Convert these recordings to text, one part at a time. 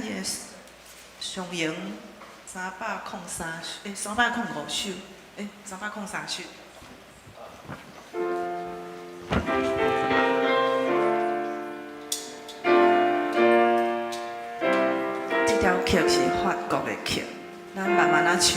的上赢303，305首，303首。这条曲是法国的曲，咱慢慢仔唱。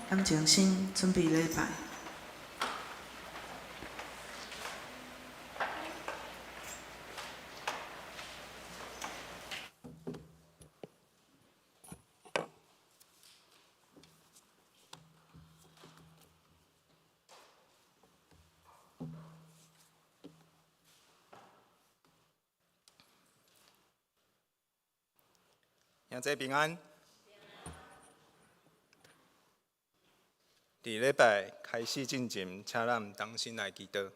咱静心准备礼拜。兄弟平安。伫礼拜开始进前，请咱同心来祈祷。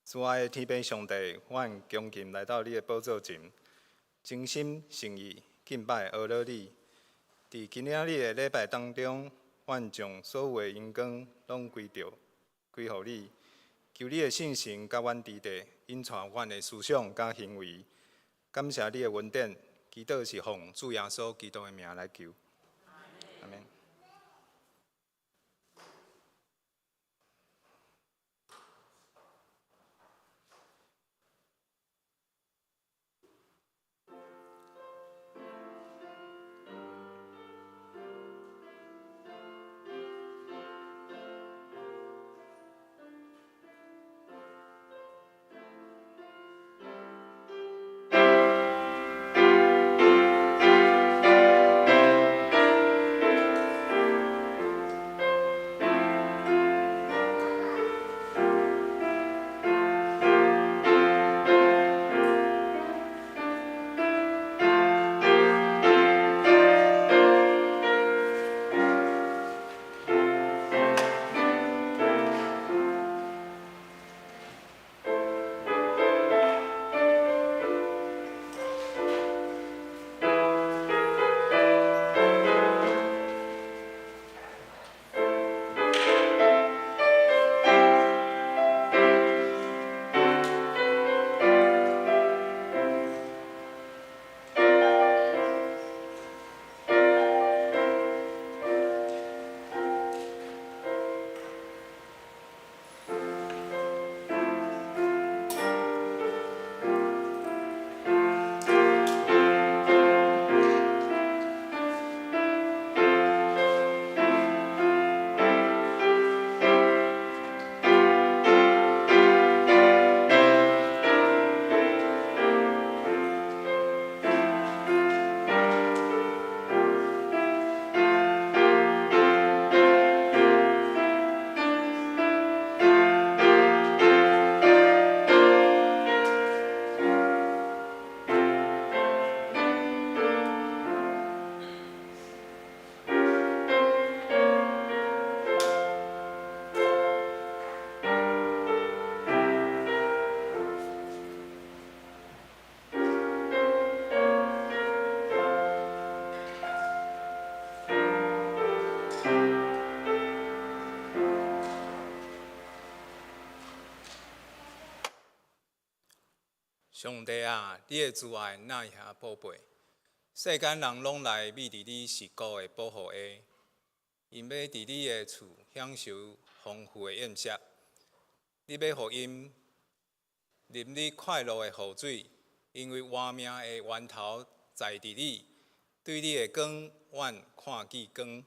慈爱的天父上帝，阮恭敬来到你的宝座前，真心诚意敬拜阿罗你。伫今仔日的礼拜当中，阮将所有的荣光拢归互你。求你的圣神甲阮伫地，引带阮的思想甲行为。感谢你的恩典，祈祷是奉主耶稣基督的名来求。阿门。上帝啊，你的慈爱哪会遐宝贝？世间人拢来觅伫你是高的保护下，因要伫你的厝享受丰富的宴食。你要互因啉你快乐的雨水，因为活命的源头在伫你。对你的光，阮看见光。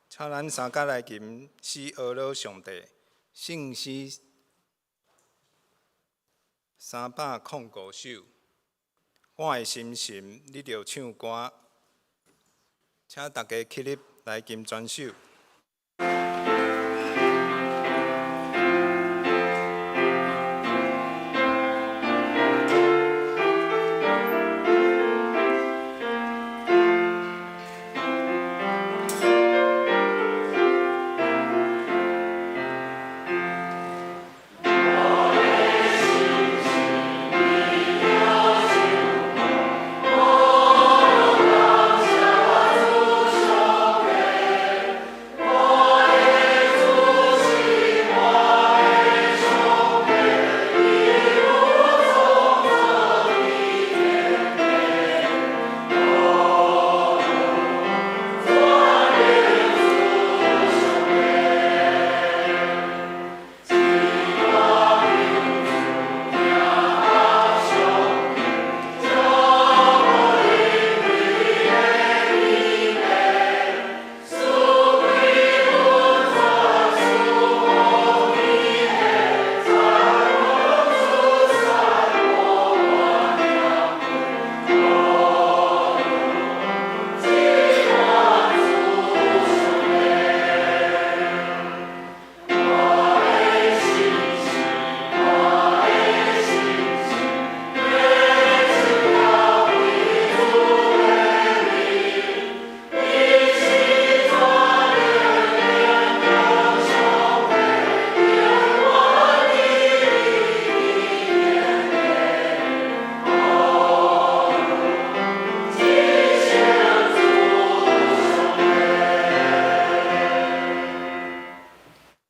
请咱三甲来吟诗阿罗上帝，圣诗305首。我的心神，你着唱歌，请大家起立来吟全首。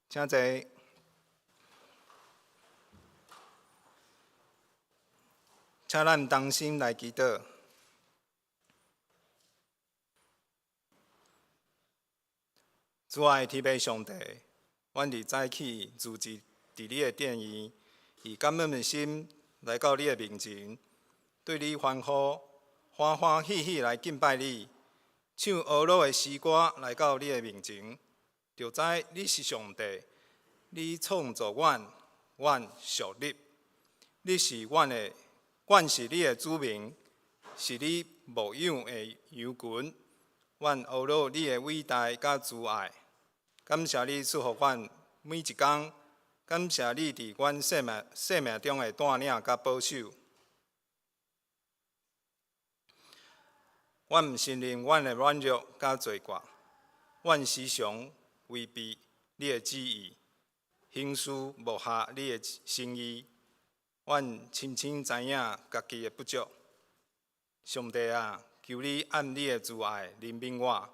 请坐。请咱同心来祈祷。主爱天父上帝，阮伫早起自伫你的殿院，以感恩的心来到你的面前，对你欢呼，欢欢喜喜来敬拜你，唱俄罗的诗歌来到你的面前，就知你是上帝。你创造阮，阮属你。你是阮是你的子民，是你牧养的羊群。阮学了你的伟大甲慈爱，感谢你赐予阮每一天，感谢你伫阮生命中的带领甲保守。阮毋承认阮的软弱甲罪过，阮时常违背你的旨意。行事无合你的心意，阮深深知影家己的不足。上帝啊，求你按你的慈爱怜悯我，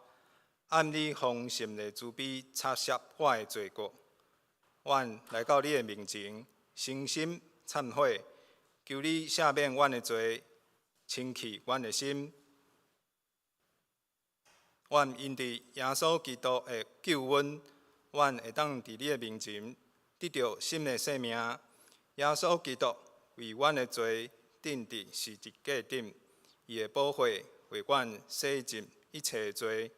按你丰盛的慈悲擦拭我的罪过。阮来到你的面前，诚心忏悔，求你赦免阮的罪，清去阮的心。阮因伫耶稣基督的救恩，阮会当伫你的面前。得到新的生命，耶稣基督为阮的罪钉伫十字架顶，伊的宝血为阮洗净一切罪。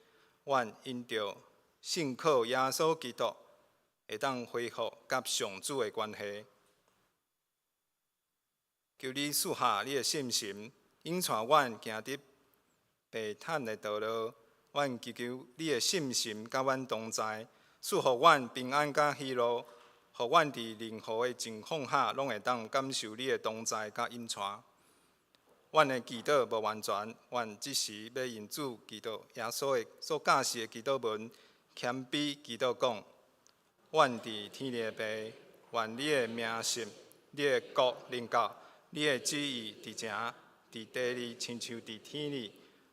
阮因着信靠耶稣基督，会当恢复甲上主的关系。求你赐下你的信心，引带阮行伫白坦的道路。阮祈求你的信心甲阮同在，赐予阮平安甲喜乐。互阮伫任何的情况下，拢会当感受你的同在甲引带。阮的祈祷无完全，阮即时要因主祈祷耶稣的所教示的祈祷文，谦卑祈祷讲：阮伫天里的爸，愿你的名圣，你的国临到，你的旨意伫正伫地里，亲像伫天里。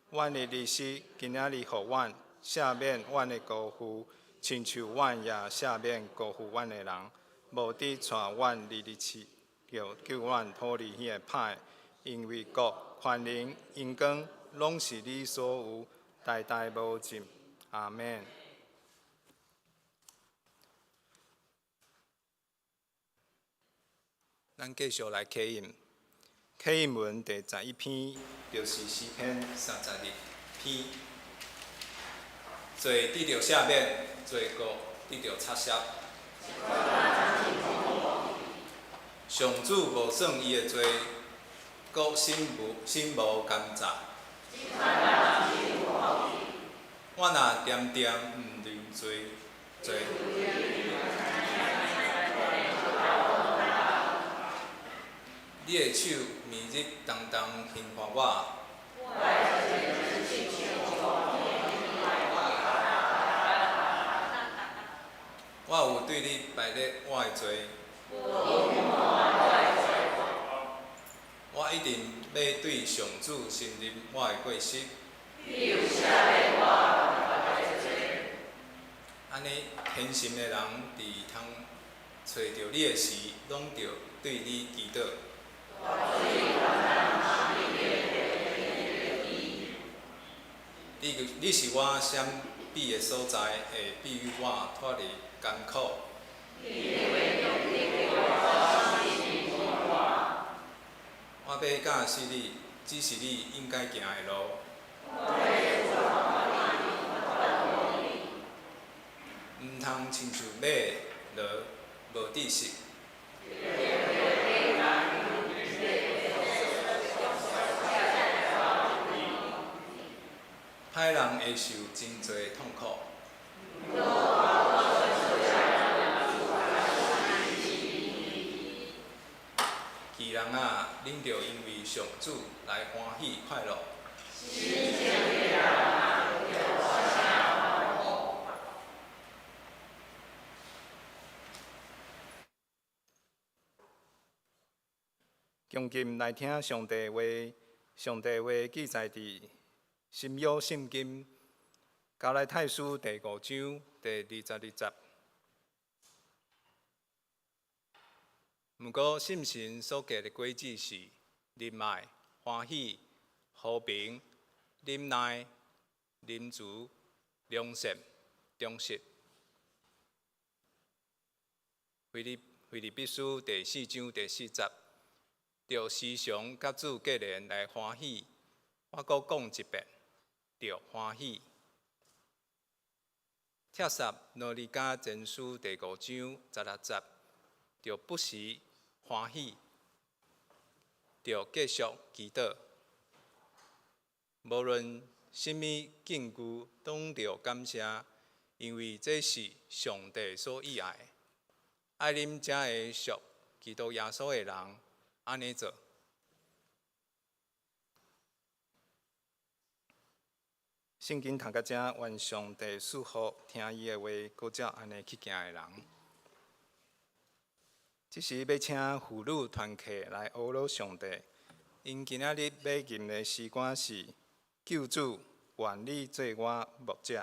阮的日时今仔日互阮赦免阮的辜负。亲像阮也赦免辜负阮的人，无伫带阮入去着救阮脱离迄个歹，因为国、权能、荣光，拢是你所有，代代无尽。阿免。咱继续来启印，启印文第11篇，就是诗篇32篇。罪得到赦免，罪过得到擦拭。上主无算伊的罪，国心无甘蔗。我若点点毋认罪，你的手绵日重重刑罚我。我有对你排列我的罪，我一定要对上主承认我的过失。安尼虔诚的人，伫通找着你的时，拢着对你祈祷。你是我闪避的所在，会庇佑我脱离艰苦。我要教示你，只是你应该行的路。毋通亲像马、骡无知识。歹人会受真侪痛苦。义人啊，恁着因为上主来欢喜快乐。恭敬来听上帝话，上帝话记载伫新约圣经加拉太书第5章第22节。毋过信神所结的果子是仁爱、欢喜、和平、忍耐、仁慈、良善、忠实。腓立比书第4章第4节，着时常甲主结连来欢喜。我阁讲一遍，着欢喜。帖撒罗尼迦前书第5章16节，着不时欢喜，着继续祈祷。无论甚物敬句，拢着感谢，因为这是上帝所喜爱的。爱恁这个属基督耶稣的人，安尼做。圣经读到这，愿上帝赐福听伊的话，搁照安尼去行的人。这是要请妇女团契来学罗上帝。因今仔日要吟的诗歌是《救主愿你做我牧者》。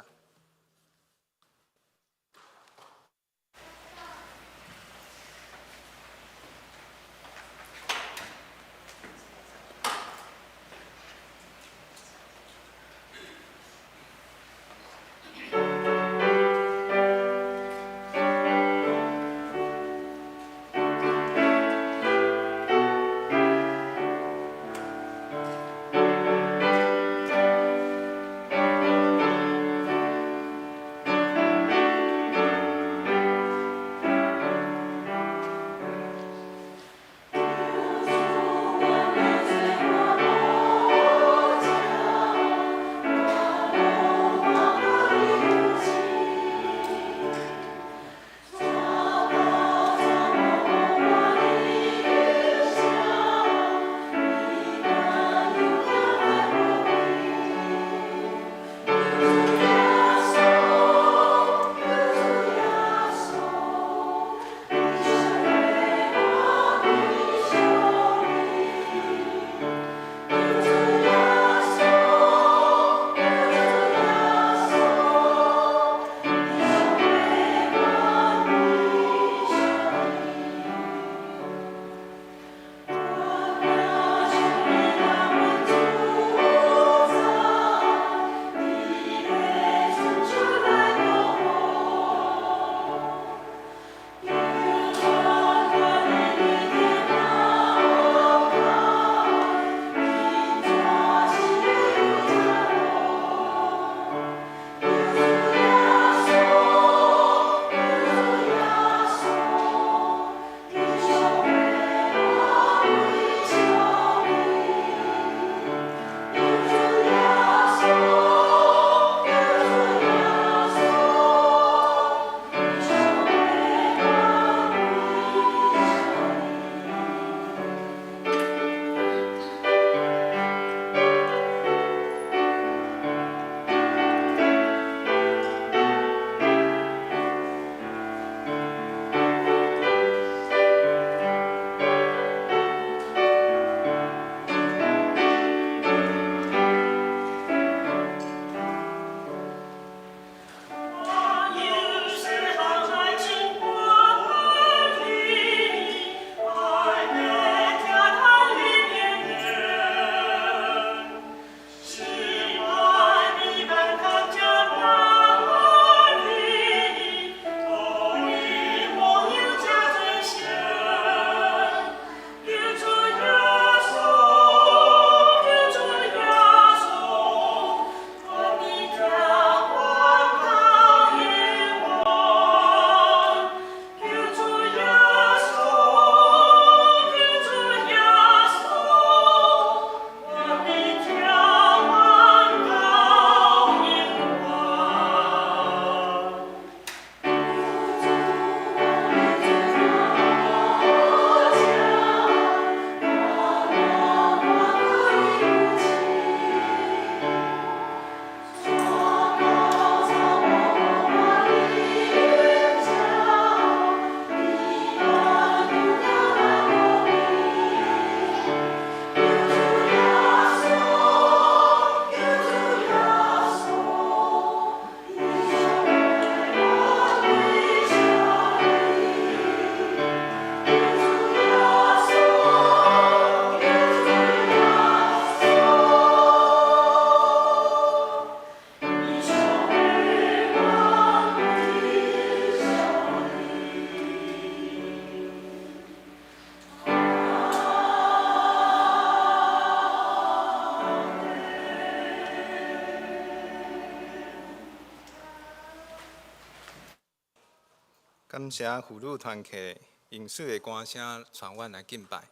感谢妇女团契用水的歌声传阮来敬拜，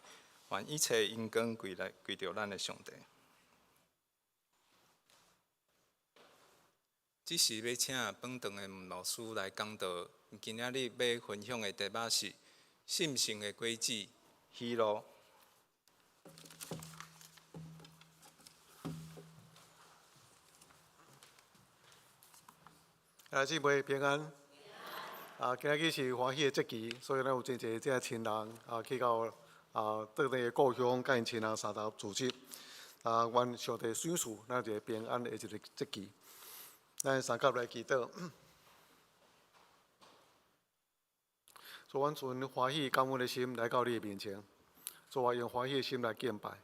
愿一切荣光归着咱的上帝。这是要请本堂的吴老师来讲道，今仔日要分享的题目是信心的轨迹，喜乐。姊妹平安。今日是欢喜的节期，所以咱有真侪这亲人去到当地的故乡，甲因亲人相投组织。愿上帝赏赐咱一个平安的一个节期。咱三甲来祈祷，做阮存欢喜感恩的心来到你的面前，做我用欢喜的心来敬拜，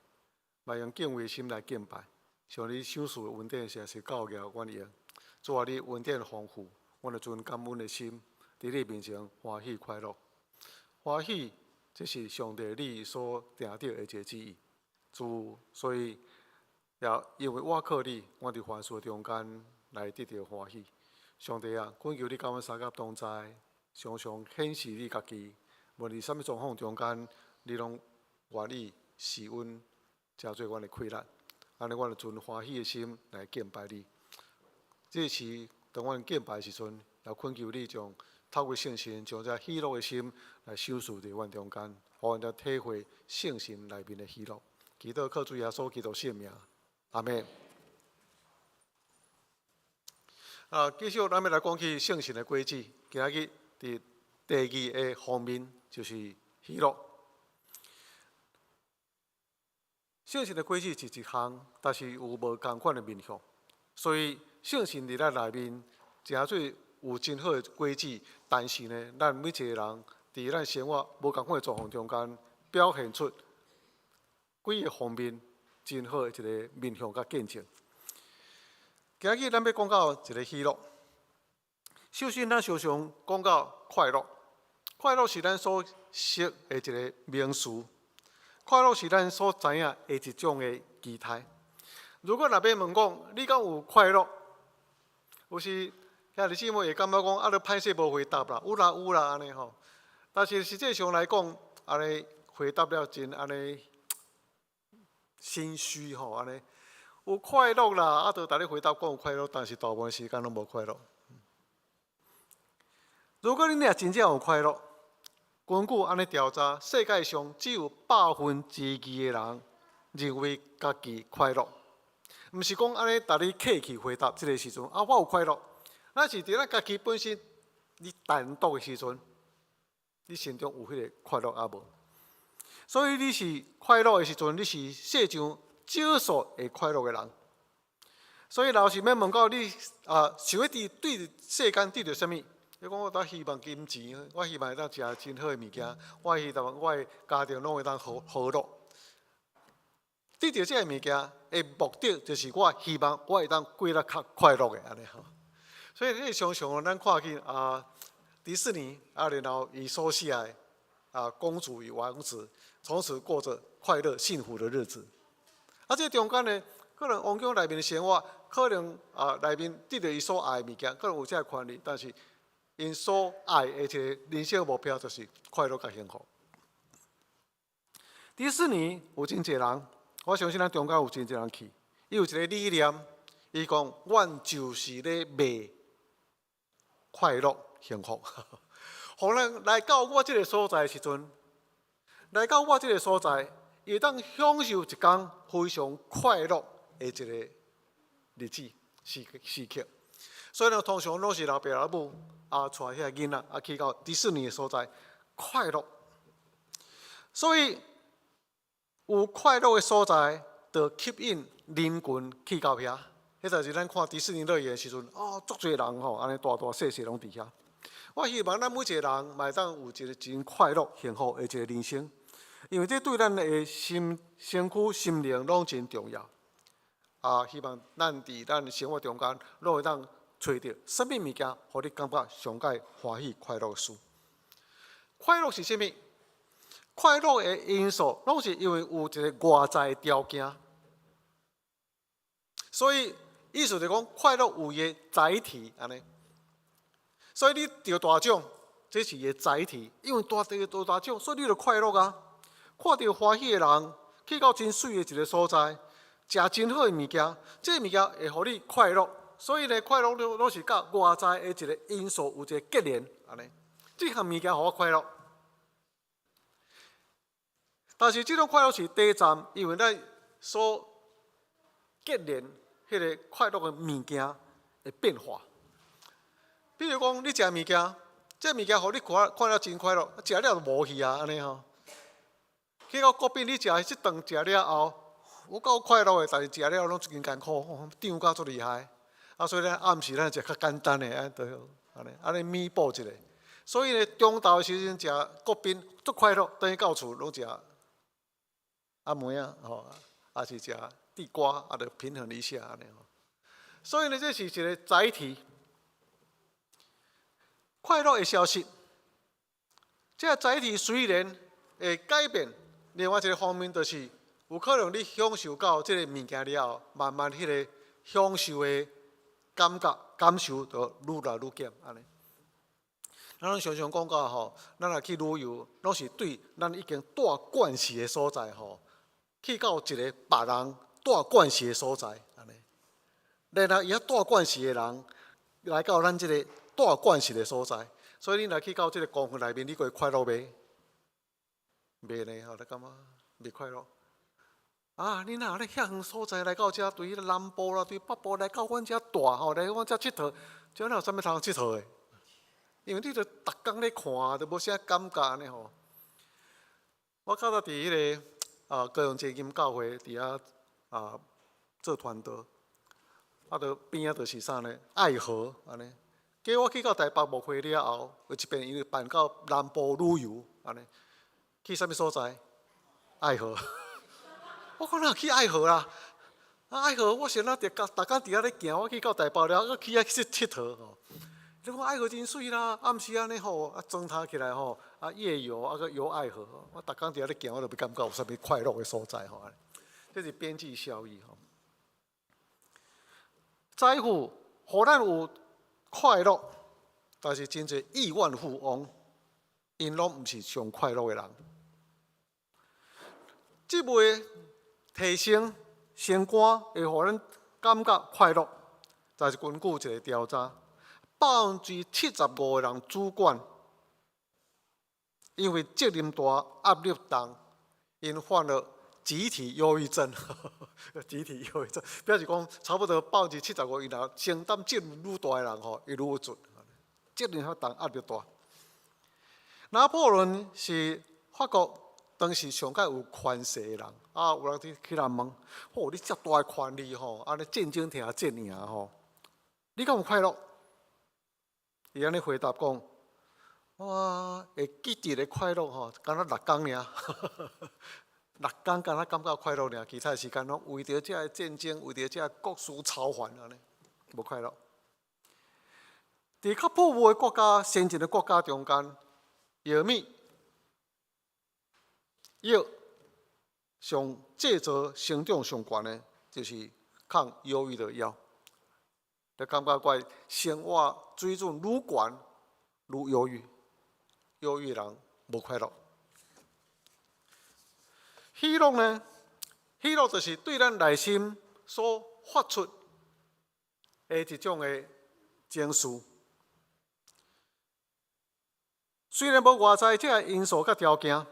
也用敬畏的心来敬拜。像你赏赐的恩典实在是够额阮用，做我你恩典丰富，阮就存感恩的心，伫你面前欢喜快乐。欢喜，这是上帝你所定定的一个旨意。所以也因为我靠你，我伫凡事中间来得到欢喜。上帝啊，恳求你甲阮三甲同在，常常显示你家己。无论什么状况中间，你拢愿意施恩，加做阮的快乐。安尼，我就存欢喜的心来敬拜你。这时，当阮敬拜的时阵，也恳求你将透过圣神，将这喜乐的心来修饰伫阮中间，互阮来体会圣神内面的喜乐。祈祷靠主耶稣基督圣名，阿门。继续咱要来讲起圣神的轨迹。今日伫第二个方面就是喜乐。圣神的轨迹是一项，但是有无共款的面向，所以圣神伫咱内面诚做有真好的轨迹，但是呢，咱每一个人伫咱生活无共款的状况中间，表现出几个方面真好的一个面向甲见证。今日咱要讲到一个喜乐。首先，咱常常讲到快乐，快乐是咱所识的一个名词。快乐是咱所知影的一种的期待。如果若要问讲，你敢有快乐？有时兄弟姊妹会感觉讲，你歹势无回答啦，有啦有啦安尼吼。但是实际上来讲，安尼回答了真安尼心虚吼，安尼有快乐啦，就逐日回答讲有快乐，但是大部分时间拢无快乐。如果你若真正有快乐，根据安尼调查，世界上只有2%的人认为家己快乐。毋是讲安尼，逐日客气回答即个时阵我有快乐。那是伫咱家己本身，你单独的时阵，你心中有迄个快乐无？所以你是快乐的时阵，你是世上少数会快乐的人。所以老是要问到你想要对世间得到什么？你讲我当希望金钱，我希望会当食真好的物件，我希望我的家庭拢会当和乐。得到这个物件的目的，就是我希望我会当过得较快乐的安尼吼。所以你常常咱看见迪士尼然后伊所写的公主与王子，从此过着快乐幸福的日子。这中间呢，可能王宫内面的生活，可能内面得到伊所爱的物件，可能有这个权利，但是因所爱的一个人生目标就是快乐甲幸福。迪士尼有真侪人，我相信咱中间有真侪人去，伊有一个理念，伊讲阮就是咧卖快乐幸福。互人来到我这个所在的时阵，来到我这个所在，伊当享受一天非常快乐的一个日子时刻。所以呢，通常拢是老爸老母带遐个囡仔去到迪士尼的所在快乐。所以有快乐的所在，就吸引人群去到遐。迄就是咱看迪士尼乐园的时阵，足侪人吼，安尼大大细细拢伫遐。我希望咱每一个人嘛会当有一个真快乐、幸福的一个人生，因为这对咱的身躯、心灵拢真重要。希望咱伫咱生活中间，拢会当找到什么物件，互你感觉上界欢喜、快乐的事。快乐是啥物？快乐的因素，拢是因为有一个外在的条件。所以意思就是讲，快乐有伊个载体安尼。所以你得大奖，这是伊的载体，因为大地大种，所以你就快乐啊。看到欢喜的人，去到真水的一个所在，食真好的物件，这个物件会互你快乐。所以呢，快乐拢是甲外在的一个因素有一个结连，安尼。这项物件互我快乐。但是这种快乐是第一站，因为咱所结连迄个快乐的物件的变化。比如讲，你食物件，这物件互你看了真快乐，食了就无去啊，安尼吼。去到国宾，你食即顿食了后，有够快乐的，但是食了拢真艰苦，胀甲足厉害。所以咧，暗时咱食较简单的，安尼弥补一下。所以呢，中昼的时阵食国宾足快乐，等于到厝拢食阿梅啊，也是食地瓜，就平衡一下安尼吼。所以呢，这是一个载体。快乐会消失，这个载体虽然会改变，另外一个方面就是有可能你享受到这个物件了后，慢慢迄个享受的感受就愈来愈减安尼。咱拢常常讲到吼，咱若去旅游，拢是对咱已经带惯势的所在吼，去到一个别人带惯势的所在安尼。然后伊遐带惯势的人来到咱这个带惯势的所在，所以你若去到这个公园内面，你会快乐袂？袂呢，吼，你感觉袂快乐？啊，你若咧遐远所在来到遮，对迄个南部啦，对北部来到阮遮大吼，来阮遮佚佗，遮哪有啥物通佚佗的？因为你着逐工咧看，着无啥感觉安尼吼。我较早伫迄个高雄基金教会伫遐做传道，着边仔就是啥呢？爱河安尼。结果我去到台北牧会了后，有一遍伊办到南部旅游安尼，去啥物所在？爱河。我讲哪去爱河啦？爱河我先逐工伫遐咧行，我去到台北了，我去遐去佚佗吼。你看爱河真水啦，暗时安尼吼，装塔起来吼，夜游个游爱河，我逐工伫遐咧行，我就不感觉有啥物快乐的所在吼。这是边际效益吼。财富互咱有快乐，但是真侪亿万富翁，因拢毋是上快乐的人。即位提升升官会互咱感觉快乐，但是根据一个调查，75%的人主管因为责任大、压力重，因患了集体忧郁症。集体忧郁症表示讲，差不多75%以内承担责任愈大的人吼，伊愈有准，责任较重、压力大。拿破仑是法国当时上界有权势的人，有人去人问：你遮大的权力吼，安尼战争听战赢吼，你敢有快乐？伊安尼回答讲：我会记得的快乐吼，敢若6工尔，6工敢若感觉快乐尔，其他时间拢为着这战争，为着这国事操烦安尼，无快乐。伫较富裕的国家、先进的国家中间，药米药上制作成长上悬的，就是抗忧郁的药。就感觉怪生活水准愈悬愈忧郁，忧郁人无快乐。喜乐呢？喜乐就是对咱内心所发出的一种的情绪。虽然无外在这个因素甲条件，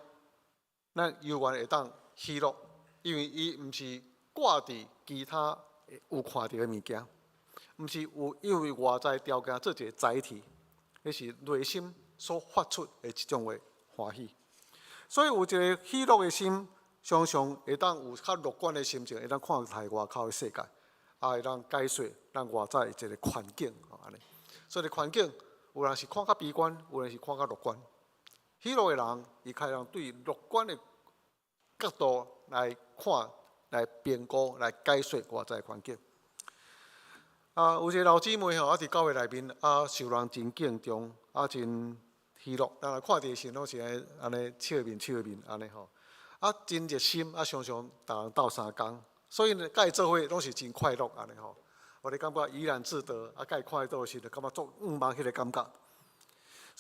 咱犹原会当喜乐，因为伊毋是挂伫其他有看到的物件。毋是有因为外在条件做一个载体，迄是内心所发出的一种的欢喜。所以有一个喜乐的心，常常会当有较乐观的心情，会当看待外口的世界，会当解说咱外在的一个环境，安尼。所以环境有人是看较悲观，有人是看较乐观。喜乐的人，伊开始对乐观的角度来看、来评估、来解说外在的环境。有一个老姊妹吼，伫教会内面，受人真敬重，真喜乐。咱来看伫时拢是安尼笑面安尼吼，真热心，常常逐人斗相共，所以呢，甲伊做伙拢是真快乐安尼吼。我哋感觉怡然自得，甲伊看伊做时就感觉足满迄个感觉。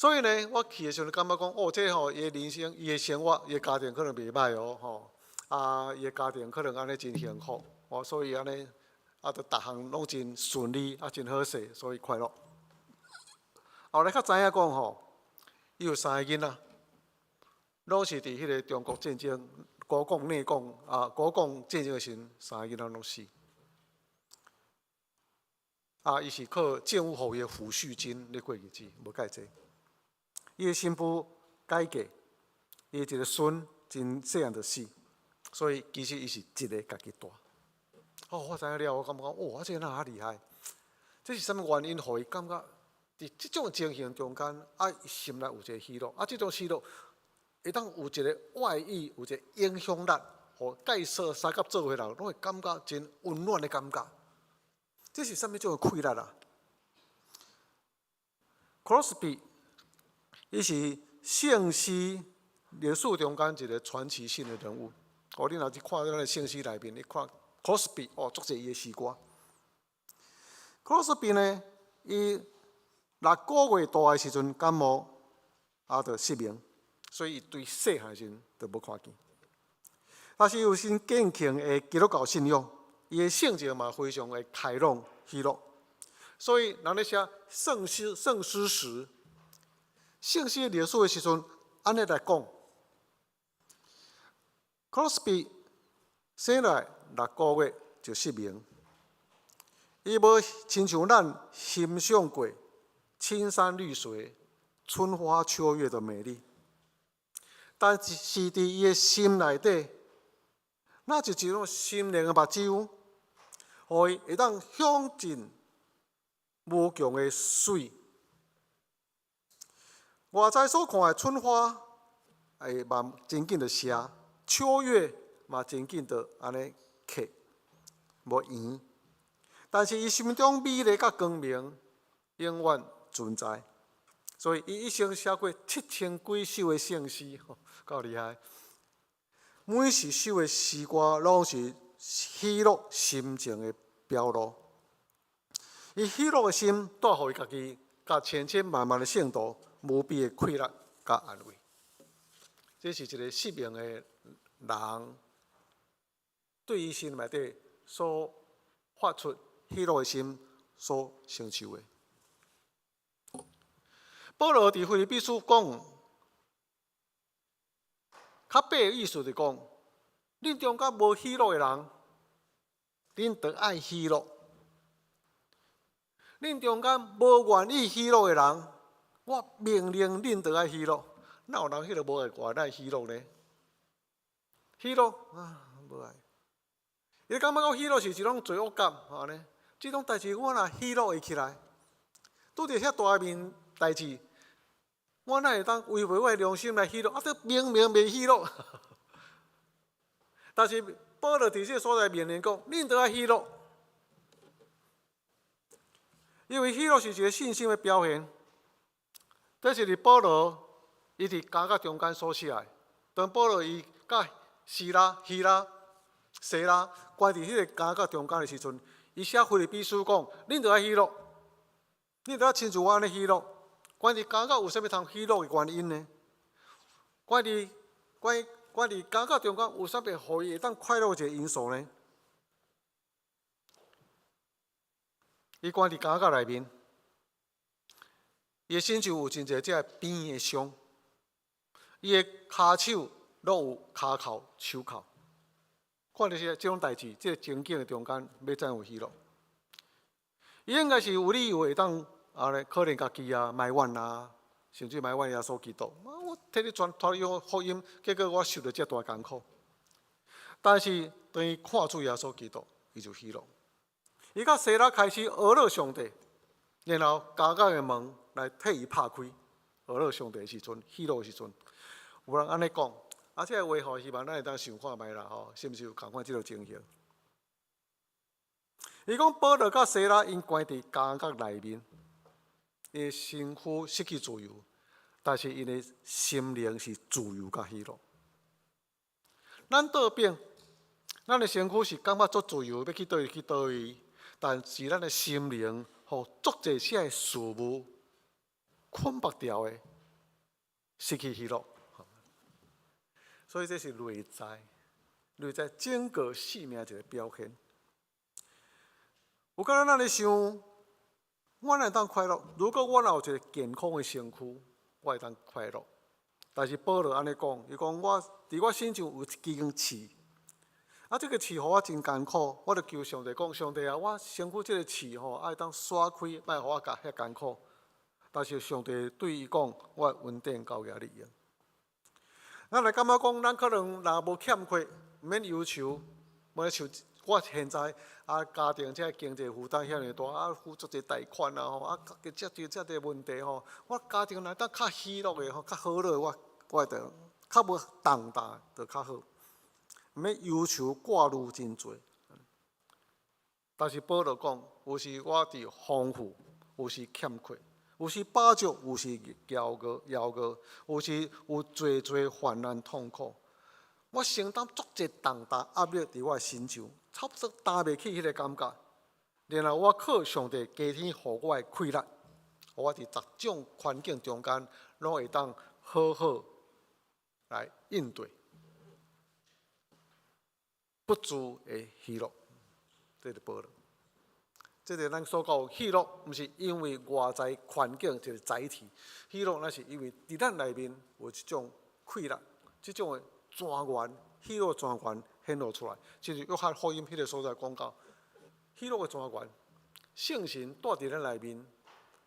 所以呢，我去的时候感觉讲，哦，这吼，伊的人生、伊的生活、伊的家庭可能袂歹哦，吼，伊的家庭可能安尼真幸福，哦，所以安尼，就逐项拢真顺利，真好势，所以快乐。后来较知影讲吼，伊有3个囡仔，拢是伫迄个中国战争、国共内共国共战争的时，3个囡仔拢死。伊是靠政府予伊的抚恤金咧过日子，无介济。伊的新妇改嫁，伊一个孙真细汉就死，所以其实伊是一个家己大。我知影了，我感觉讲，这哪厉害？这是啥物原因，互伊感觉伫即种情形中间，心内有一个喜乐，即种喜乐会当有一个外意，有一个影响力，互介绍三甲做伙人，拢会感觉真温暖的感觉。这是啥物种的快乐啊 ？Crosby， 伊是圣诗历史中间一个传奇性的人物。你若去看咱的圣诗内面，你看 Crosby， 作者伊的诗歌。Crosby 呢，伊6个月大的时阵感冒，就失明，所以伊对细汉时就无看见。但是有真坚强的基督教信仰。伊的性情嘛非常的开朗喜乐，所以人咧写圣诗时，圣诗历史的时阵，安尼来讲 ，Crosby 生来6个月就失明，伊无亲像咱欣赏过青山绿水、春花秋月的美丽，但是伫伊的心内底，那就一种心灵的目睭。互伊会当享尽无穷的水。外在所看的春花，嘛真紧就谢；秋月嘛真紧就安尼客，无圆。但是伊心中美丽甲光明永远存在。所以伊一生写过7000几首的圣诗，够厉害。每一首的诗歌拢是喜乐心情的表露，伊喜乐的心带互伊家己，甲千千万万的圣徒无比的快乐甲安慰。这是一个失明的人对伊心内底所发出喜乐的心所成就的。保罗伫腓立比书讲，较白的意思就是讲，恁中间无喜乐的人，恁得爱喜乐；恁中间无愿意喜乐的人，我命令恁得爱喜乐。哪有人迄个无会愿意喜乐呢？喜乐无爱。伊感觉到喜乐是一种罪恶感，呢？即种代志我若喜乐会起来，拄着遐大面代志，我哪会当违背我的良心来喜乐？这明明袂喜乐。但是保罗伫这所在命令讲，恁得爱喜乐，因为喜乐是一个信心的表现。这是保罗伊伫家甲中间所写的。当保罗伊甲希拉、西拉关伫迄个家甲中间的时阵，伊写腓立比书讲，恁得爱喜乐，恁得爱亲像我安尼喜乐。关伫家甲有啥物通喜乐的原因呢？关伫家甲中间有啥物互伊会当快乐的一个因素呢？伊关伫家甲内面，伊的身上有真侪只边的伤，伊的骹手拢有骹扣、手扣。看到这种代志，这个情景的中间要怎有喜乐？伊应该是有理由会当可能家己埋怨甚至埋怨耶稣基督。我替你传福音，结果我受到这大艰苦。但是当伊看出耶稣基督，伊就喜乐。伊甲西拉开始讹乐上帝，然后家家的门来替伊拍开。讹乐上帝的时阵，喜乐的时阵，有人安尼讲。这个话希望咱会当想看觅啦，是毋是有同款即个情形？伊讲保罗甲西拉因关伫监狱内面，因的身躯失去自由，但是因的心灵是自由甲喜乐。咱倒边，咱的身躯是感觉足自由，要去倒位去倒位，但是咱的心灵互足侪些事物捆绑掉的，失去喜乐。所以这是内在整个生命一个表现。有敢咱咧想，我会当快乐。如果我有一个健康的身躯，我会当快乐。但是保罗安尼讲，伊讲我伫我身上有一根刺，这个刺互我真艰苦，我就求上帝讲，上帝啊，我身躯这个刺爱当刷开，莫互我遐艰苦。但是上帝对伊讲，我稳定交给你用。咱来感觉讲，咱可能若无欠缺，毋免忧愁，无像我现在家庭这经济负担遐尼大，付足侪贷款遮侪问题我家庭内当较喜乐的较好乐，我会着较无重担，就较好，毋免忧愁挂虑真多。但是保罗讲，有时我伫丰富，有时欠缺。有时饱足，有时枵饿，有时有侪患难痛苦。我承担足侪重担压力伫我身上，差不多担袂起迄个感觉。然后我靠上帝加添互我的气力，互我伫十种环境中间，拢会当好好来应对，不住的喜乐，这是保罗。这是咱所讲喜乐，毋是因为外在环境一个载体，喜乐那是因为伫咱内面有一种气力，这种的泉源，喜乐泉源显露出来。就是约翰福音迄个所在讲到，喜乐的泉源，圣神住伫咱内面，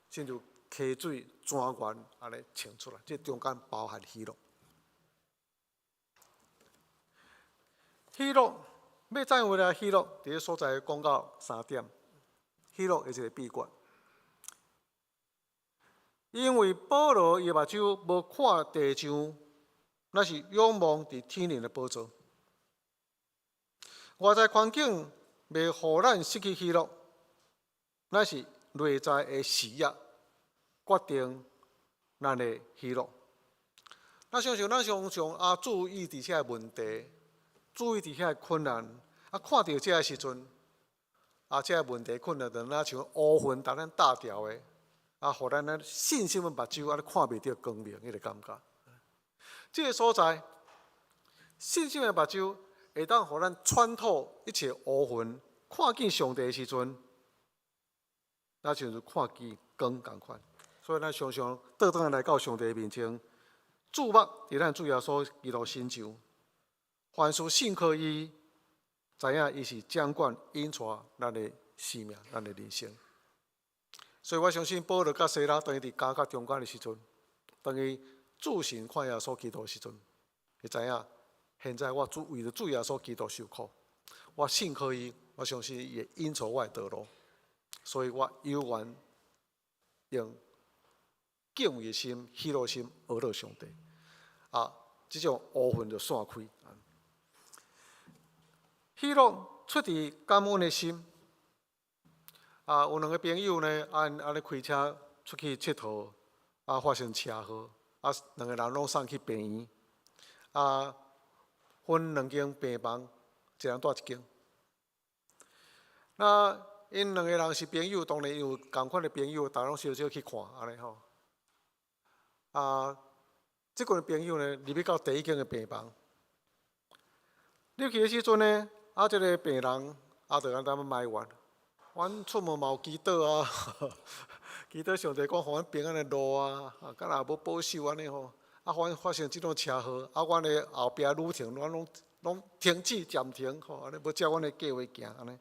亲像溪水泉源安尼呈出来，这中间包含喜乐。喜乐要怎样为了喜乐？伫个所在讲到3点。喜乐的一个秘诀，因为保罗伊目睭无看地上，那是仰望伫天灵的宝座。外在环境袂互咱失去喜乐，那是内在的视野决定咱的喜乐。咱常常注意伫遐问题，注意伫遐困难，看到这个时阵。这个问题困难，就像乌云把咱打掉的，互咱信心的目睭看袂到光明，迄个感觉。这个所在，信心的目睭会当互咱穿透一切乌云，看见上帝的时阵，那就是看见光同款。所以咱常常倒转来到上帝的面前，注目伫咱主耶稣基督身上，凡事信靠伊。知影伊是掌管引带咱的生命、咱的人生，所以我相信保罗甲西拉当伊伫家甲中间的时阵，当伊自信看耶稣基督的时阵，会知影现在我为了主耶稣基督受苦，我信靠伊，我相信伊会引带我的道路，所以我有愿用敬畏的心、喜乐心讹到上帝，这种乌云就散开。喜乐出自感恩的心。有2个朋友呢，安尼开车出去佚佗，发生车祸，2个人拢送去病院。分2间病房，一人住1间。那因2个人是朋友，当然有同款的朋友，大家拢小去看安尼吼。这群朋友呢，入去到第1间的病房，入去的时阵呢。这个病人就安尼埋怨，阮出门嘛有祈祷祈祷上帝讲，互阮平安的路敢若无保守安尼吼，阮发生即种车祸，阮的后壁旅程阮拢停止暂停安尼无照阮的计划行安尼。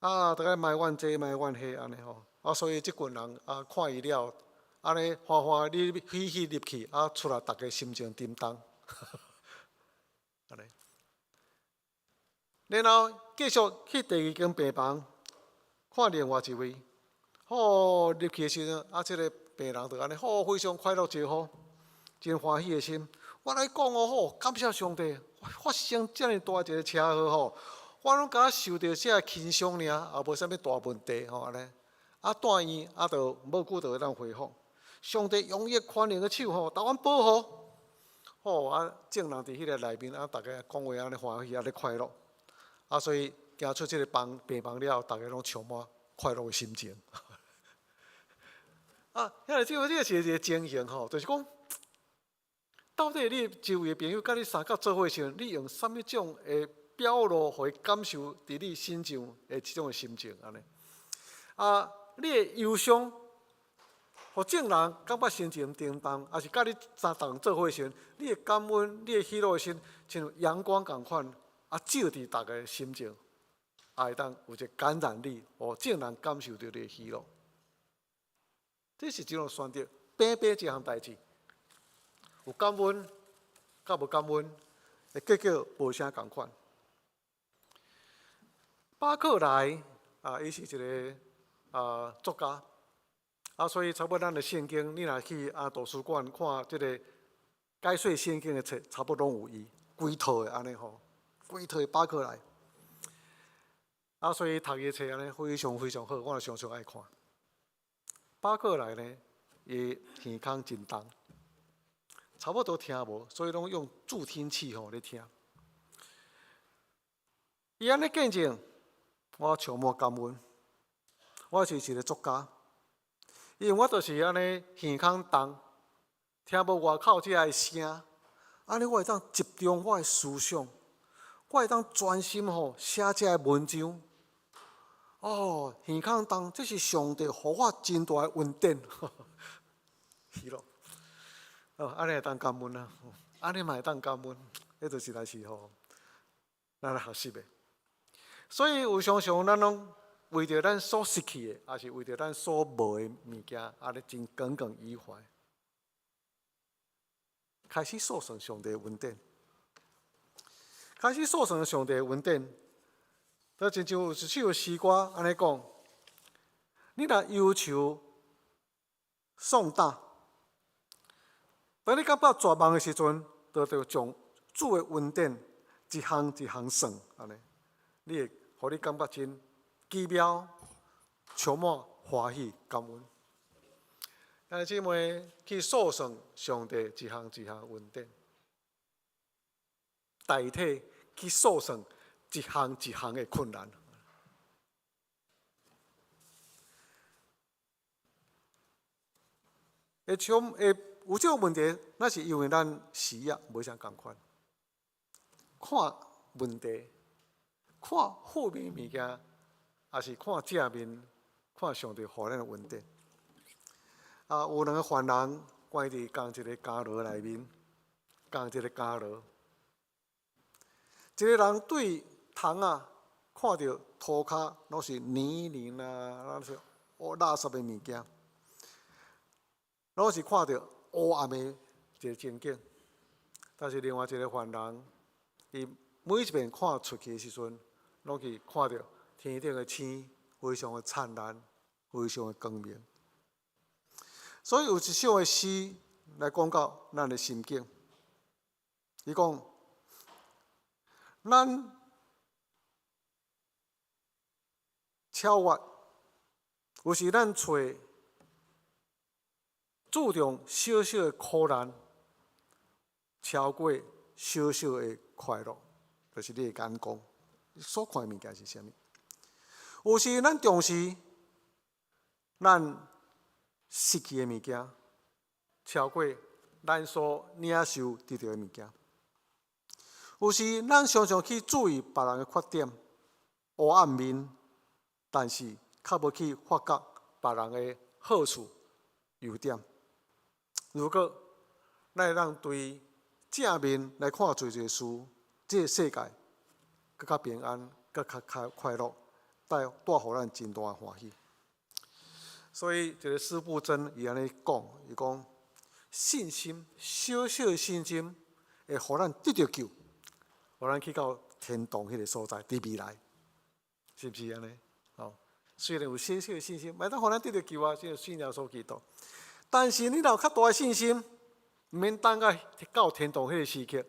大家埋怨这埋怨迄安尼吼，所以即群人看伊了，安尼欢欢喜喜入去，出来大家心情沉重，安尼。然后继续去第2间病房，看另外一位，入去的时阵，这个病人就安尼，非常快乐真好，真欢喜的心。我来讲感谢上帝，发生这么大一个车祸我拢敢受到这轻伤尔，也无啥物大问题安尼。住院就无久就会当恢复。上帝用伊宽容的手把阮保护。众人伫迄个内面大家讲话安尼欢喜，安尼快乐。所以行出这个病房了，大家拢充满快乐的心情。这个是一个情形就是讲，到底你周围的朋友甲你相交做伙时，你用什么种的表露，互伊感受伫你身上的这种的心情安尼？你的忧伤，互众人感觉心情沉重，还是甲你逐人做伙时，你的感恩、你的喜乐的心，像有阳光共款，照伫大家的心情，会当有一个感染力，互众人感受到你的喜乐。这是一种选择，平平一项代志。有感恩，甲无感恩，的结果无啥共款。巴克莱伊是一个作家，所以差不多咱的圣经，你若去图书馆看这个解说圣经的册，差不多拢有伊，规套的安尼吼，规套的巴克莱。所以读伊册安尼非常非常好，我常常爱看。巴克莱呢，伊耳孔真重。差不多听无，所以拢用助听器咧听。伊安尼见证，我充满感恩。我是一个作家，因为我就是安尼耳孔重，听无外口即个声，安尼我会当集中我的思想，我会当专心写这个文章。耳孔重，这是上帝予我真大的恩典，是咯。安尼会当感恩啊，安尼嘛会当感恩，迄就实在是咱来学习的。所以有常常咱拢为着咱所失去的，也是为着咱所无的物件，安尼真耿耿于怀，开始数算上帝的恩典，开始数算上帝的恩典。就亲像有一首诗歌安尼讲：你若忧愁丧胆。当你感觉绝望的时阵，就将主的恩典一项一项算，安尼，你会互你感觉真奇妙，充满欢喜感恩。弟兄姊妹去数算上帝一项一项恩典，代替去数算一项一项的困难。有这个问题，那是因为咱视野无啥共款，看问题、看负面物件，也是看正面，看上帝予咱的恩典。有两个犯人关伫同一个监牢内面，同一个监牢。一个人对窗看到涂骹拢是泥泞拢是垃圾的物件，拢是看到黑暗的一个情景，但是另外一个犯人，伊每一遍看出去的时阵，拢去看到天顶的星非常的灿烂，非常的光明。所以有一首的诗来讲到咱的心境，伊讲，咱超越，有时咱找。注重小小的苦难，超过小小的快乐，就是你的眼光，你所看的物件是啥物？有时咱重视咱失去的物件，超过咱所领受得到的物件。有时咱常常去注意别人的缺点、黑暗面，但是较无去发觉别人的好处、优点。如果咱会让对正面来看做一个事，这个世界更较平安，更较快乐，带互咱真大的欢喜。所以，这个司布真伊安尼讲，伊讲信心，小小的信心会互咱得到救，互咱去到天堂迄个所在，伫未来，是不是安尼？虽然有小小的信心，袂当互咱得到救啊，这个信仰所祈祷。但是你若有较大的信心，毋免等到天堂迄个时刻。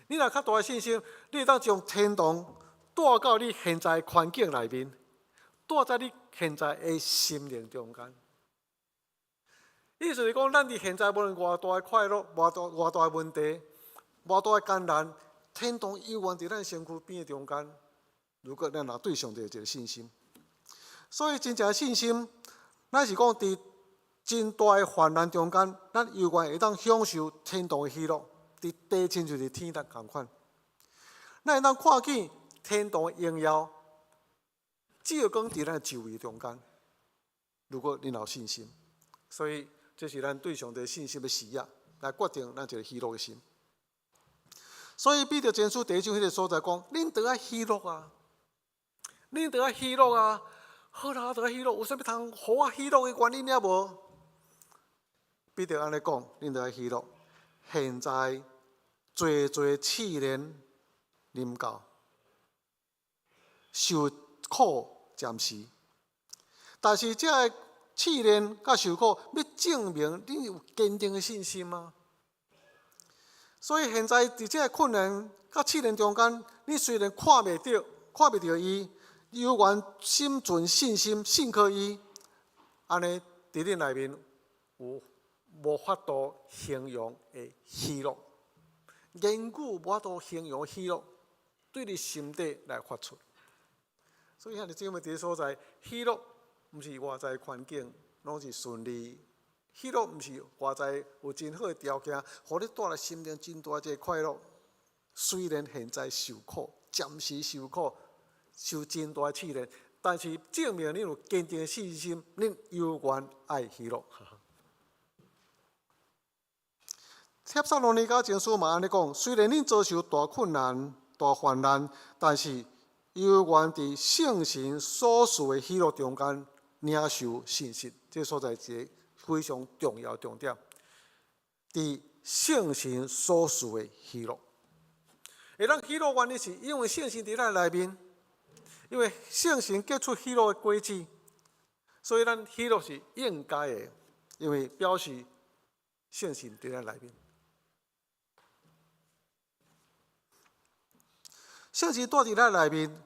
你若较大的信心，你会当将天堂带到你现在的环境内面，带在你现在的心灵中间。意思是讲，咱伫现在无论偌大的快乐、偌大的问题、偌大的艰难，天堂永远伫咱身躯边的中间。如果咱若对上帝有一个信心，所以真正的信心，咱是讲伫真大的患难中间，咱犹原会当享受天堂的喜乐，伫地亲就是天堂同款。咱会当看见天堂的荣耀，只要讲伫咱的周围中间。如果你有信心，所以这是咱对上帝信心的视野，来决定咱一个喜乐的心。所以彼得前书第1章迄个所在讲，恁得爱喜乐啊，恁得爱喜乐啊。好啦，得爱喜乐，有啥物通互我喜乐的原因了无？彼得安尼讲，恁得爱喜乐。现在最试炼临到，受苦暂时，但是这个试炼甲受苦，要证明恁有坚定的信心啊。所以现在伫这个困难甲试炼中间，你虽然看袂到伊，犹原心存信心，信靠伊，安尼伫恁内面有无法度形容的喜乐，言语无法度形容喜乐，对你心底来发出。所以兄弟姊妹伫所在，喜乐毋是外在环境拢是顺利。喜乐毋是外在有真好的条件，互你带来心灵真大一个快乐。虽然现在受苦，暂时受苦，受真大的试炼，但是证明你有坚定的信心，恁犹原爱喜乐。帖撒罗尼迦前书嘛安尼讲，虽然恁遭受大困难、大患难，但是犹原伫圣神所赐的喜乐中间领受信心。这所在一个非常重要重点，伫圣神所赐的喜乐。会当喜乐原因是因为圣神伫咱内面，因为圣神结出喜乐的果子，所以咱喜乐是应该的，因为表示圣神伫咱内面。圣神住伫咱内面，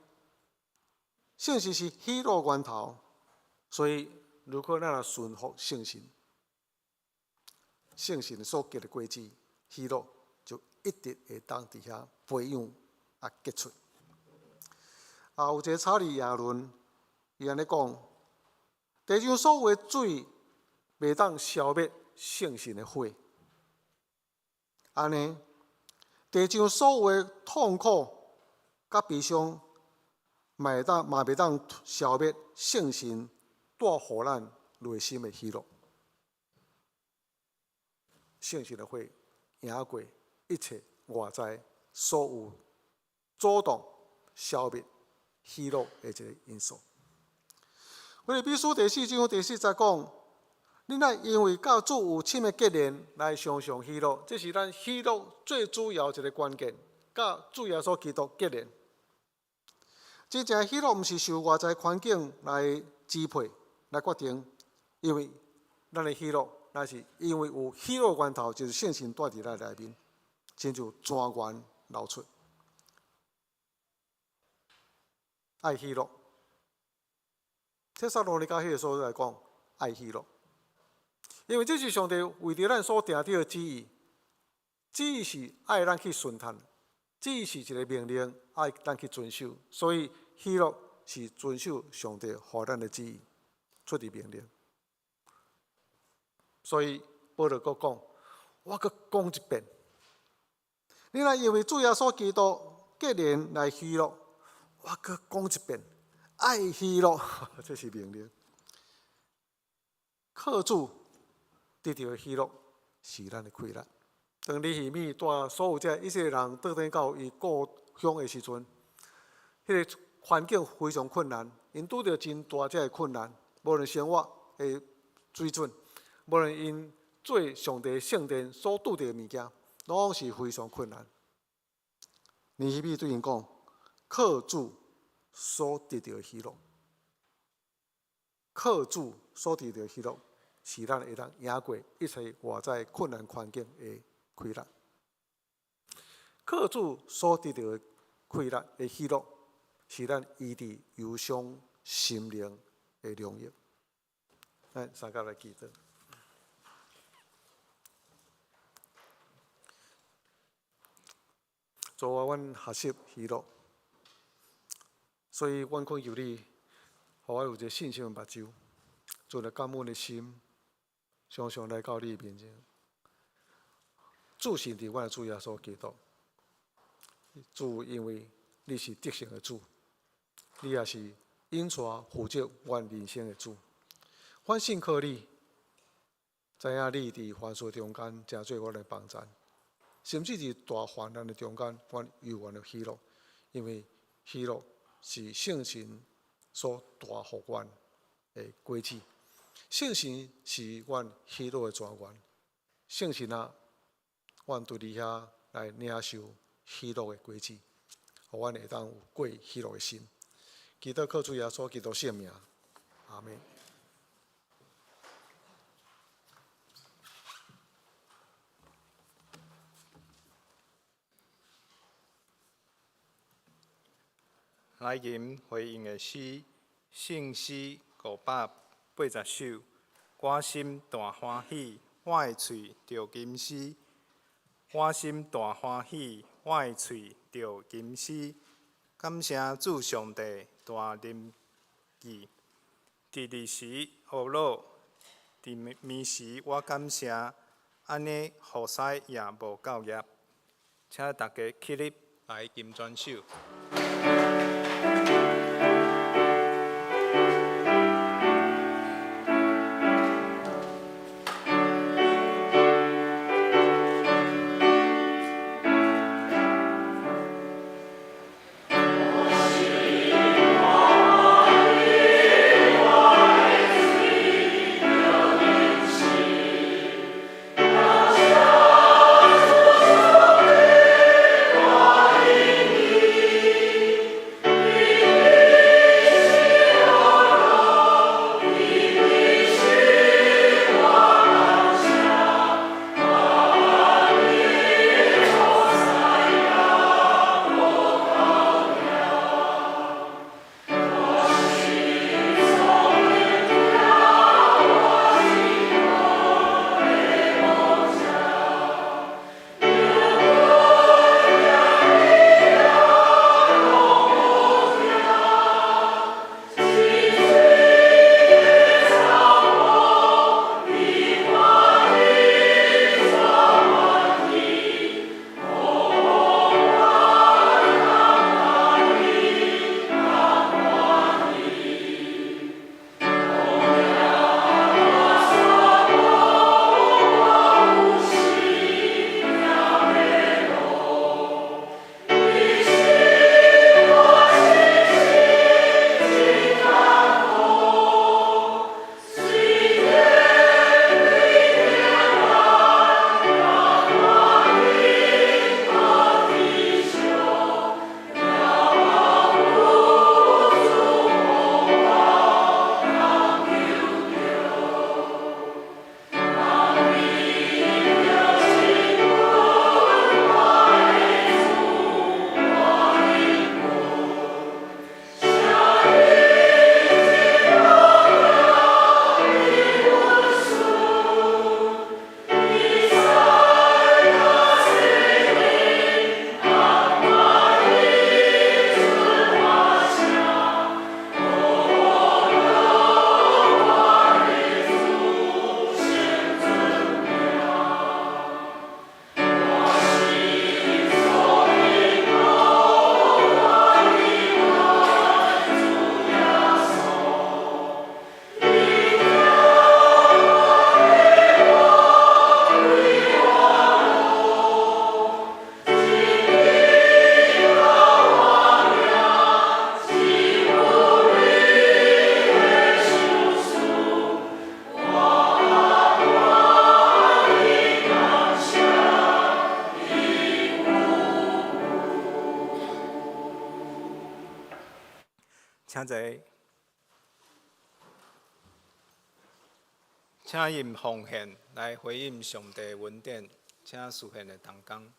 圣神是喜乐源头，所以如果咱若顺服圣神，圣神所结的果子喜乐，就一直会当伫遐培养啊结出。有一个查理亚伦，伊安尼讲：地上所有的水，袂当消灭圣神的火。安尼，地上所有的痛苦甲悲伤，嘛袂当消灭圣神带互咱内心的喜乐。圣神的火赢过一切外在所有阻挡、消灭喜乐的一个因素。腓立比书第4章第4节讲：你若因为甲主有深的结连，来常常喜乐，这是咱喜乐最主要一个关键。甲主耶稣基督结连，真正喜乐毋是受外在环境来支配、来决定，因为咱的喜乐，乃是因为有喜乐源头，就是圣神住伫咱内面，亲像泉源流出。爱喜乐，帖撒罗尼迦迄个所在讲爱喜乐，因为这是上帝为着咱所定定的旨意，旨意是爱咱去顺探，旨意是一个命令，爱咱去遵守，所以喜乐是遵守上帝予咱的旨意，出伫命令。所以保罗佫讲，我佫讲一遍，你若因为主耶稣基督结连来喜乐，我佫讲一遍，爱喜乐，这是命令。靠主得到的喜乐是咱的快乐。当尼希米带所有这以色列人倒转到伊故乡的时阵，迄个环境非常困难，因拄着真大只的困难，无论生活的水准，无论因做上帝圣殿所拄着的物件，拢是非常困难。尼希米对因讲：靠主所得到的喜乐，靠主所得到的喜乐，是咱会当赢过一切外在困难环境的快乐。靠主所得到的快乐的喜乐，是咱医治忧伤心灵的良药。咱三甲来祈祷。主啊，阮学习喜乐，所以阮恳求你，互我有一个信心的目睭，做了感恩的心，常常来到你面前。主是伫阮的主耶稣基督，主因为你是得胜的主，你也是引带负责阮人生的主。阮信靠你，知影你伫凡事中间真做阮的帮助，甚至是大患难的中间，阮永远的喜乐，因为喜乐是圣神所带予阮的果子。圣神是阮喜乐的泉源。圣神啊，阮对你遐来领受喜乐的果子，互阮会当有过喜乐的心。祈祷靠主耶稣基督圣名，阿门。来吟回应的诗，圣诗580首。我心大欢喜，我的喙着吟诗。我心大欢喜，我的喙着吟诗。感谢主上帝大仁义，伫日时恶恼，伫暝时我感谢，安尼雨使也无够业。请大家起立来吟全首。请坐，请用奉献来回应上帝的恩典，请事献的同工。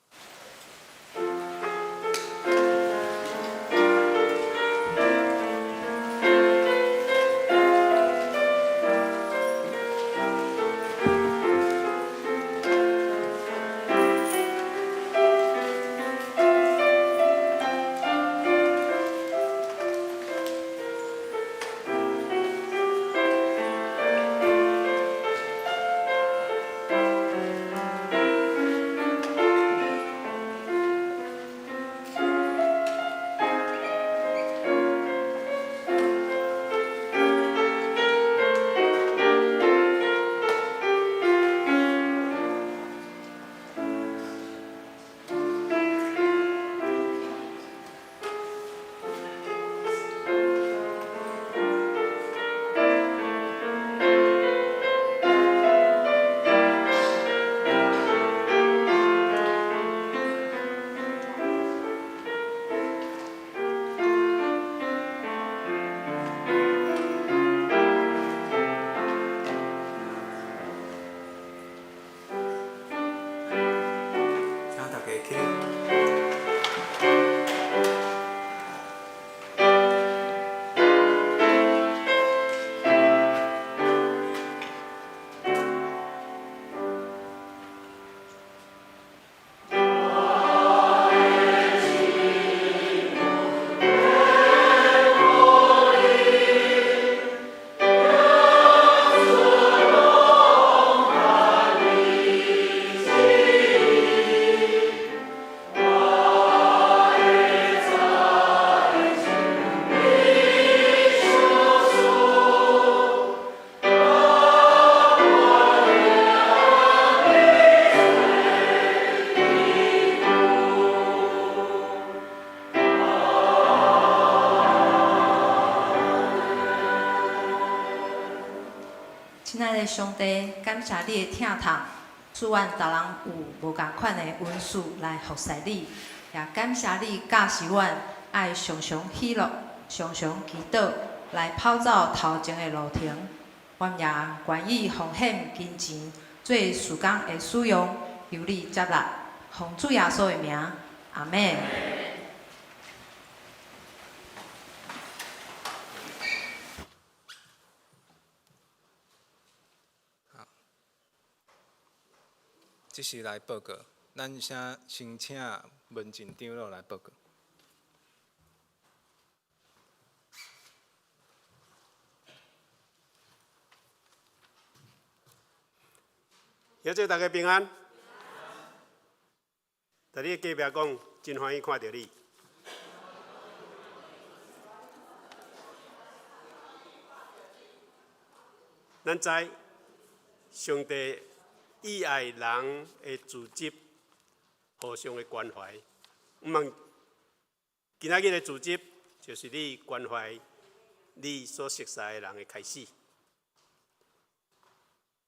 爱的上帝，感谢你的疼痛，使阮逐人有无共款的恩赐来服侍你，也感谢你教示阮爱常常喜乐，常常祈祷，来跑走头前的路程。阮也愿意奉献金钱，做事工的使用，由你接纳，奉主耶稣的名，阿门。即是来报告，咱先请文静长老来报告。也祝大家平安。在你隔壁讲，真欢喜看到你。咱知上帝以爱人的自责，互相的关怀。毋茫今仔日的自责，就是你关怀你所熟悉的人的开始。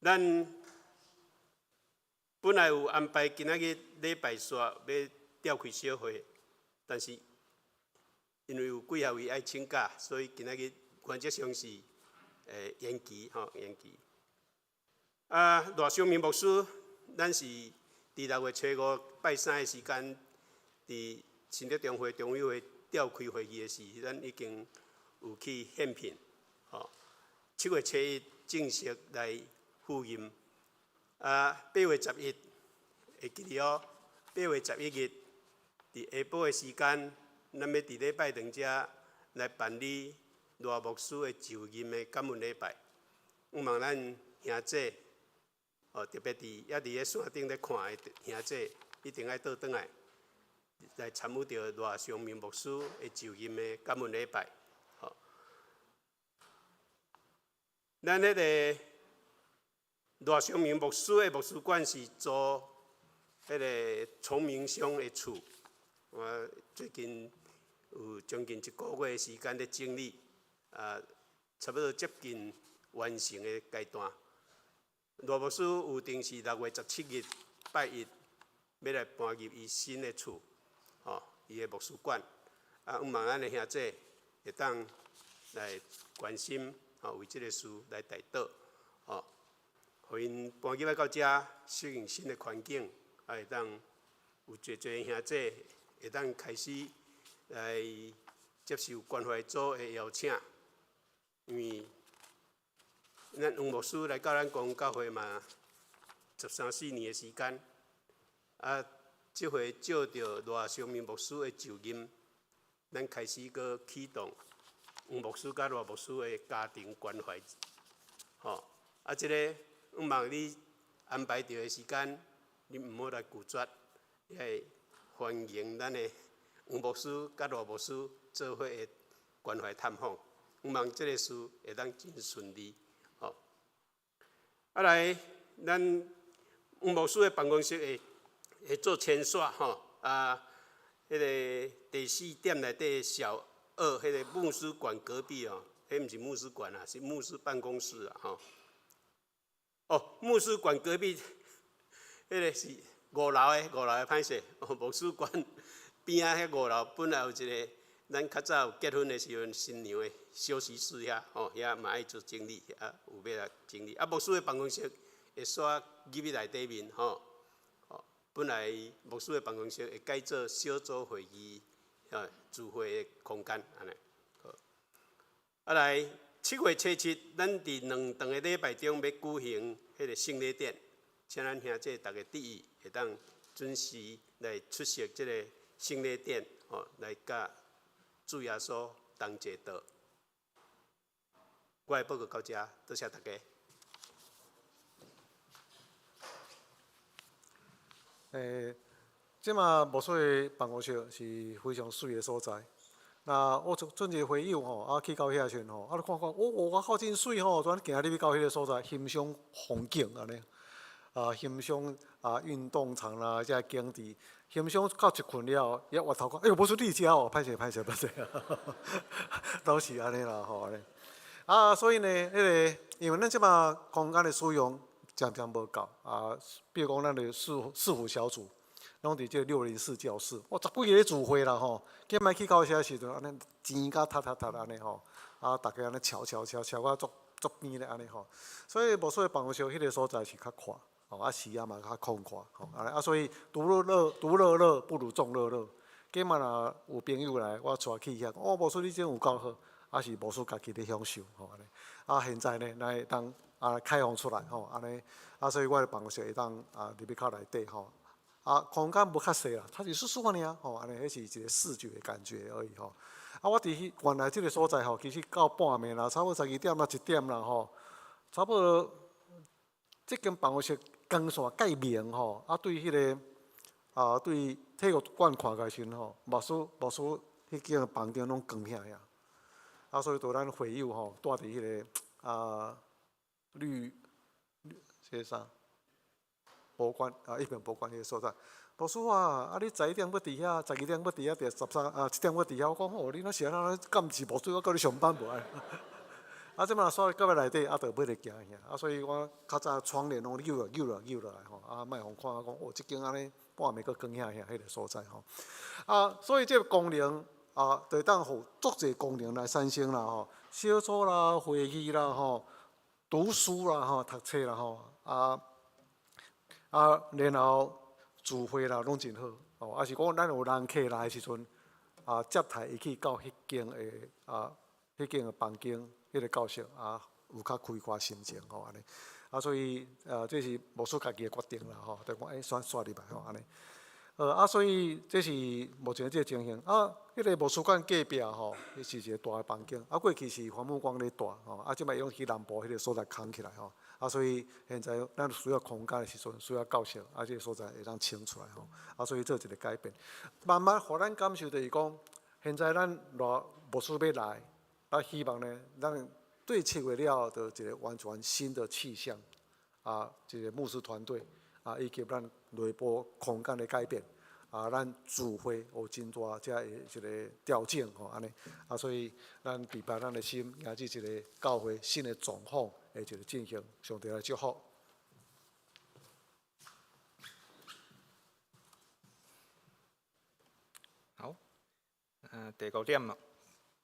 咱本来有安排今仔日礼拜煞要召开小会，但是因为有几下位爱请假，所以今仔日原则上是延期延期。赖小明牧师，咱是伫6月初5拜3的时间，伫新德中会中委会召开会议的时，咱已经有去献聘，7月初1正式来赴任。8月11会记得哦，8月11日伫下晡的时间，咱要伫礼拜堂遮来办理赖牧师的就任的感恩礼拜。希望咱兄姐，特别伫咧线顶咧看的兄姐，一定爱倒转来参与到赖尚明牧师的就任的感恩礼拜。咱迄个赖尚明牧师的牧师馆是租迄个崇明乡的厝，我最近有将近1个月的时间咧整理，差不多接近完成的阶段。赖牧师有定是6月17日拜1要来搬入伊新的厝，伊的牧师馆。希望咱的兄姐会当来关心，为这个事来代祷，互因搬入来到遮，适应新的环境，会当有侪兄姐会当开始来接受关怀组的邀请，因为咱黄牧师来到咱公教会嘛13、14年的时间，这回照着赖尚明牧师的就任，咱开始搁启动黄牧师甲赖牧师的家庭关怀，这个希望你安排到的时间，你毋好来拒绝，也会欢迎咱的黄牧师甲赖牧师做伙的关怀探访。希望这个事会当真顺利。来，咱黄牧师的办公室会做签刷迄个第4点内底小2，迄个牧师馆隔壁迄毋是牧师馆是牧师办公室牧师馆隔壁，迄个是5楼的歹势，牧师馆边仔迄5楼本来有一个，咱较早有结婚的时阵新娘的休息室遐嘛爱做整理，有要来整理。牧师的办公室会刷入去内底面本来牧师的办公室会改做小组会议聚会的空间安尼。来7月初7，咱伫2场的礼拜中要举行迄个圣礼典，请咱兄姐大家注意，会当准时来出席这个圣礼典，来甲主耶稣同齐道。我的报告到这，多谢大家。即马牧师的办公室是非常水的所在。那我准一个会友去到遐时阵你看看，我靠真水转行入去到迄个所在，欣赏风景安尼，欣赏运动场啦，遮景致，欣赏到一困了，也回头讲，哎呦，牧师你遮歹势，都是安尼啦安尼。所以呢，因为咱即马空间的使用渐渐无够比如讲咱的市府小组，拢伫这604教室，我10几个咧聚会啦吼，今摆去到遐时阵，安尼钱甲塌安尼吼，大家安尼敲到足边咧安尼吼，所以无所谓办公室迄个所在是较宽。时间嘛较空旷，所以独乐乐不如众乐乐。今嘛若有朋友来，我带去遐，无说你这有够好，是无说家己咧享受，安尼。现在呢，咱会当开放出来，安尼。所以我的办公室会当入去较内底，空间无较细啦，它是舒服尔，安尼，迄是一个视觉的感觉而已，我伫原来即个所在其实到半暝啦，差不多12点啦1点啦，差不多。即间办公室光线介明对迄个对体育馆看起来时阵无输迄间房间拢光遐遐，所以就咱会友住伫迄个迄个啥博馆一品博馆迄个所在，老师你11点要伫遐，12点要伫遐，第7点要伫遐，我讲你那是安怎干事无水，我叫你上班无爱。即马煞到内底，就尾咧行遐，所以我较早窗帘拢扭落来莫互看讲即间安尼半暝佫光遐迄个所在所以这个功能就当互足侪功能来产生啦小组啦、会议啦读书啦读册啦然后聚会啦拢真好是讲咱有人客来的时阵接待伊去到迄间的房间。迄个教室有较开阔心情安尼所以这是魔术家己的决定啦就讲选入来安尼所以这是目前这个情形迄个魔术馆隔壁是一个大的房间过去是黄木光咧住即摆用去南部迄个所在空起来所以现在咱需要空间的时阵需要教室这个所在会当清出来所以做一个改变，慢慢互咱感受就是讲，现在咱魔术要来。希望呢，咱对切为了的一个完全新的气象一个牧师团队以及咱内部空间的改变咱聚会有真大这一个调整安尼所以咱期盼咱的心也是一个教会新的状况的一个进行，上帝来祝福。好，第5点嘛。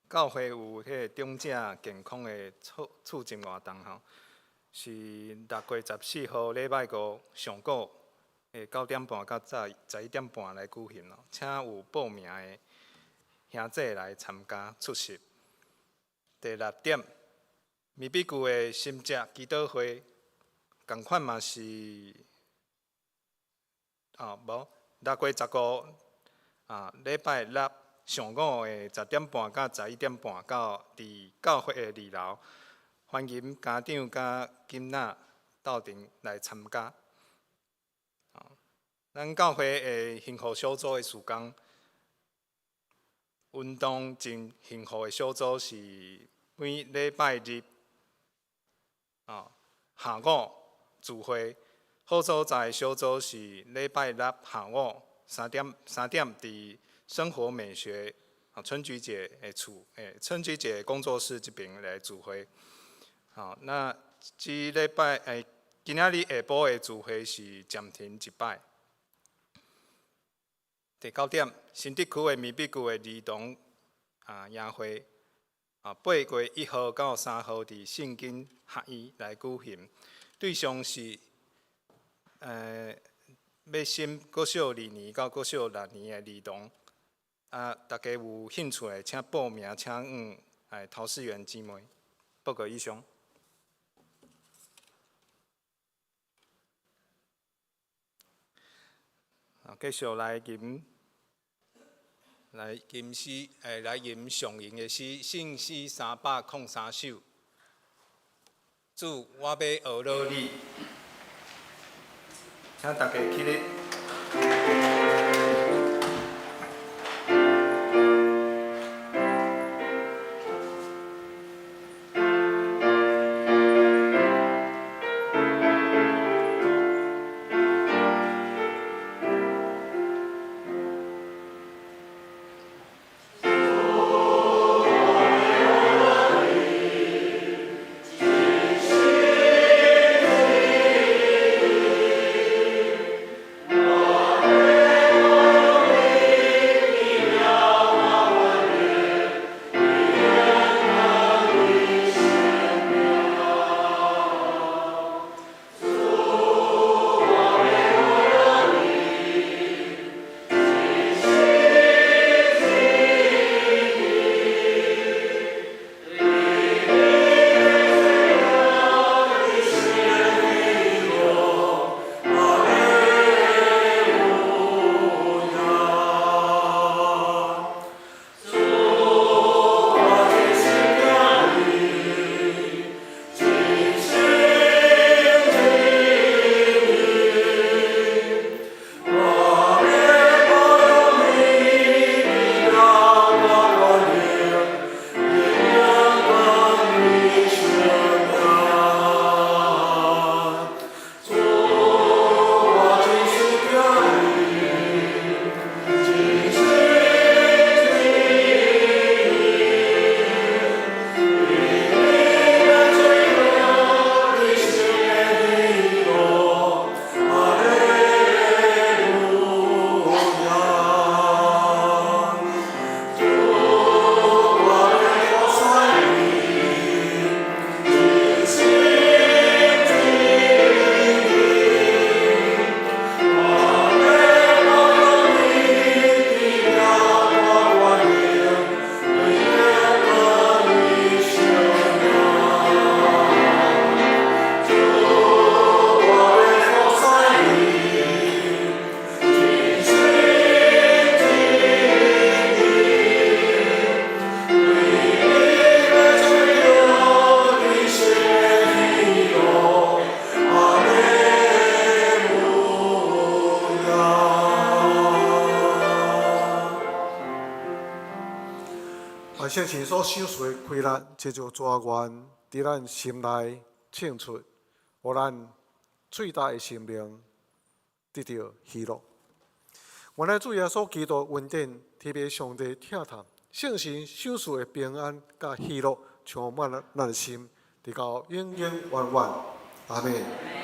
教会有迄个长者健康的促进活动是6月14号礼拜5上午9点半到11点半来举行请有报名的兄弟来参加出席。第6点，密闭区的心者祈祷会，同款嘛是无6月15礼拜6。上午的10点半到11点半，伫教会的2楼，欢迎家长甲囡仔到场来参加。咱教会的幸福小组的事工，运动真幸福的小组是每礼拜日下午聚会，好所在小组是礼拜6下午3點伫。生活美学春菊姐的厝春菊姐工作室这边来聚会。那即礼拜今仔日下晡的聚会是暂停一摆。第9点，新竹区的密闭区的儿童宴会8月1号到3号伫圣经学院来举行，对象是要升国小2年到国小6年的儿童。大家有兴趣的，请报名，请陶氏园姊妹。报告以上。继续来吟诗，来吟上吟的诗，圣诗303首。主，我要学乐你，请大家起立。圣神所赏赐的快乐，这就全源伫咱心内庆出，互咱最大的心灵得到喜乐。原来主耶稣基督恩典，特别上帝疼痛，圣神赏赐的平安甲喜乐，充满了咱的心，直到永永远远。阿门。